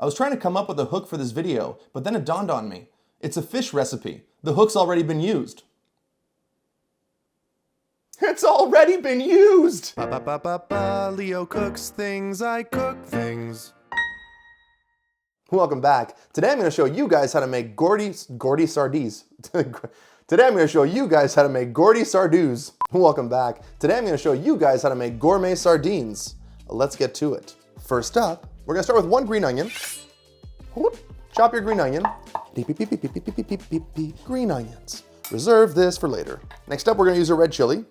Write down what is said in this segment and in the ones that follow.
I was trying to come up with a hook for this video, but then it dawned on me. It's a fish recipe. The hook's already been used. It's already been used! Leo cooks things, I cook things. Welcome back. Today I'm going to show you guys how to make Gordy sardines. Today I'm going to show you guys how to make Gordy sardoos. Welcome back. Today I'm going to show you guys how to make gourmet sardines. Let's get to it. First up, we're going to start with 1 green onion. Chop your green onion. Green onions. Reserve this for later. Next up, we're going to use a red chili.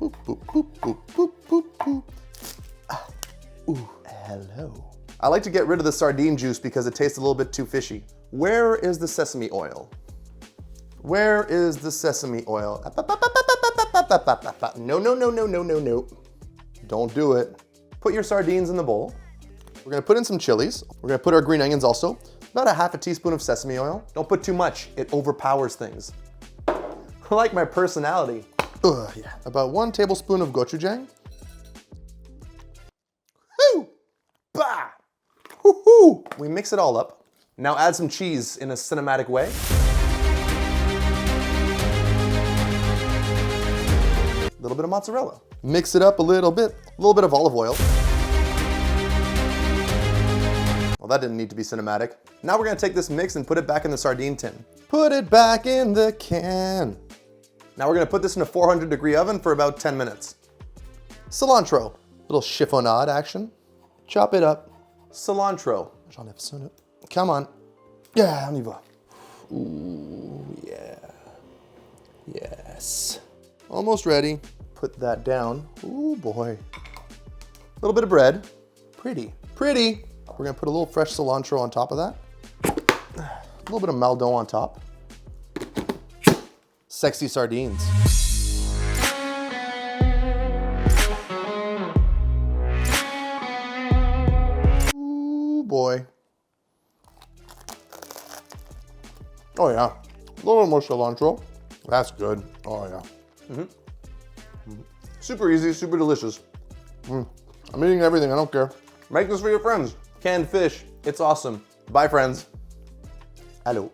Boop, boop, boop, boop, boop, boop, boop. Ah, ooh, hello. I like to get rid of the sardine juice because it tastes a little bit too fishy. Where is the sesame oil? Where is the sesame oil? No, no, no, no, no, no, no. Don't do it. Put your sardines in the bowl. We're gonna put in some chilies. We're gonna put our green onions also. About a half a teaspoon of sesame oil. Don't put too much, it overpowers things. I like my personality. Yeah. About 1 tablespoon of gochujang. Whoo! Bah! Woohoo! We mix it all up. Now add some cheese in a cinematic way. A little bit of mozzarella. Mix it up a little bit of olive oil. Well, that didn't need to be cinematic. Now we're gonna take this mix and put it back in the sardine tin. Put it back in the can. Now we're gonna put this in a 400-degree oven for about 10 minutes. Cilantro, little chiffonade action. Chop it up. Cilantro. Come on. Yeah, on y va. Ooh, yeah. Yes. Almost ready. Put that down. Ooh, boy. A little bit of bread. Pretty, pretty. We're gonna put a little fresh cilantro on top of that. A little bit of maldo on top. Sexy sardines. Ooh, boy. Oh yeah, a little more cilantro. That's good. Oh yeah. Super easy, super delicious. I'm eating everything, I don't care. Make this for your friends. Canned fish, it's awesome. Bye friends. Hello.